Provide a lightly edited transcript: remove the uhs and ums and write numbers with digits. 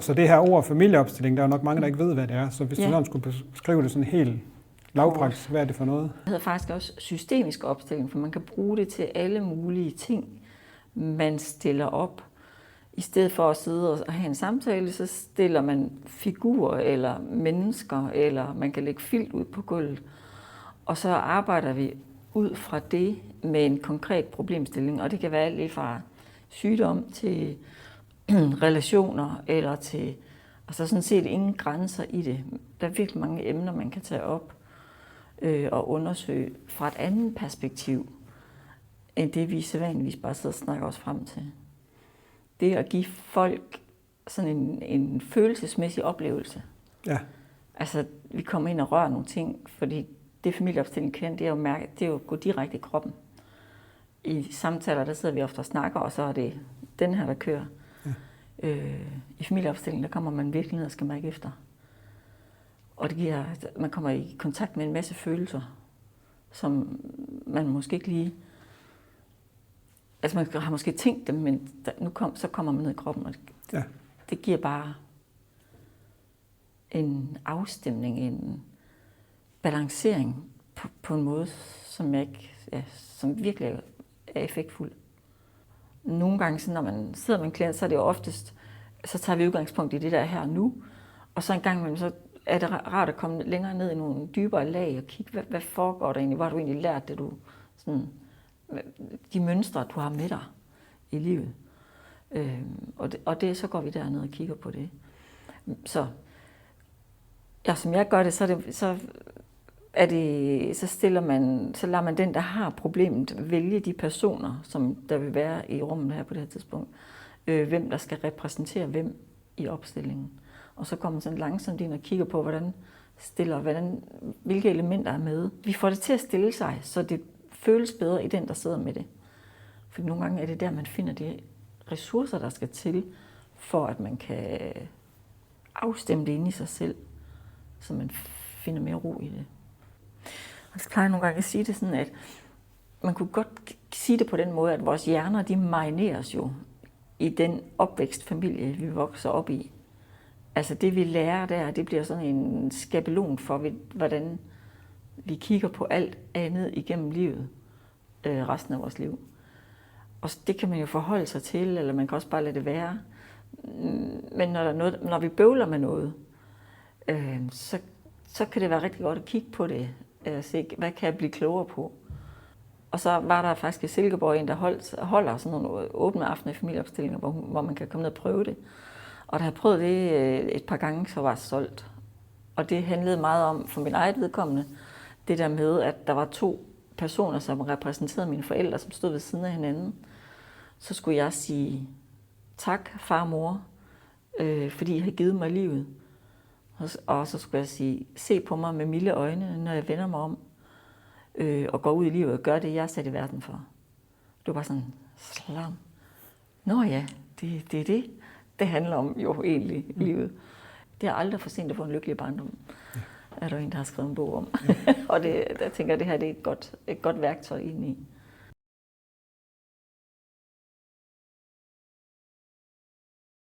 Så det her ord familieopstilling, der er nok mange, der ikke ved, hvad det er. Så hvis du sådan skulle beskrive det sådan helt lavpraktisk, hvad er det for noget? Det hedder faktisk også systemisk opstilling, for man kan bruge det til alle mulige ting, man stiller op. I stedet for at sidde og have en samtale, så stiller man figurer eller mennesker, eller man kan lægge filt ud på gulvet. Og så arbejder vi ud fra det med en konkret problemstilling, og det kan være alt lige fra sygdom til relationer, eller til, altså sådan set ingen grænser i det. Der er virkelig mange emner, man kan tage op og undersøge fra et andet perspektiv, end det vi sædvanligvis bare sidder og snakker os frem til. Det at give folk sådan en følelsesmæssig oplevelse. Ja. Altså, vi kommer ind og rører nogle ting, fordi det familieopstilling kan, det er jo at gå direkte i kroppen. I samtaler, der sidder vi ofte og snakker, og så er det den her, der kører. Ja. I familieopstilling, der kommer man virkelig ned og skal mærke efter. Og det giver, man kommer i kontakt med en masse følelser, som man måske ikke lige... Altså man har måske tænkt dem, men så kommer man ned i kroppen, og det giver bare en afstemning, en balancering på en måde, som virkelig er effektfuld. Nogle gange, så når man sidder med en klient, så er det jo oftest, så tager vi udgangspunkt i det der her nu, og så en gang imellem, så er det rart at komme længere ned i nogle dybere lag og kigge, hvad foregår der egentlig, hvor har du egentlig lært det, du sådan, de mønstre, du har med dig i livet. Så går vi derned og kigger på det. Så som jeg gør det, så lader man den, der har problemet, vælge de personer, som der vil være i rummet her på det her tidspunkt. Hvem der skal repræsentere hvem i opstillingen. Og så kommer man sådan langsomt ind og kigger på, hvilke elementer er med. Vi får det til at stille sig, så det føles bedre i den, der sidder med det. For nogle gange er det der, man finder de ressourcer, der skal til, for at man kan afstemme det inde i sig selv, så man finder mere ro i det. Og så plejer jeg nogle gange at sige det sådan, at man kunne godt sige det på den måde, at vores hjerner, de marineres jo i den opvækstfamilie, vi vokser op i. Altså det, vi lærer der, det bliver sådan en skabelon for, hvordan vi kigger på alt andet igennem livet, resten af vores liv. Og det kan man jo forholde sig til, eller man kan også bare lade det være. Men når vi bøvler med noget, så kan det være rigtig godt at kigge på det, og se, hvad kan jeg blive klogere på. Og så var der faktisk i Silkeborg en, der holder sådan nogle åbne aftener i familieopstillinger, hvor man kan komme ned og prøve det. Og da jeg prøvede det et par gange, så var jeg solgt. Og det handlede meget om, for min eget vedkommende, det der med, at der var 2 personer, som repræsenterede mine forældre, som stod ved siden af hinanden. Så skulle jeg sige tak, far og mor, fordi I har givet mig livet. Og så skulle jeg sige, se på mig med milde øjne, når jeg vender mig om, og går ud i livet og gør det, jeg er sat i verden for. Det var bare sådan, slam. Nå ja, det er det. Det handler om jo egentlig livet. Det er aldrig for sent at få en lykkelig barndom. Er der en, der har skrevet en bog om. Og jeg tænker, at det her det er et godt værktøj ind i.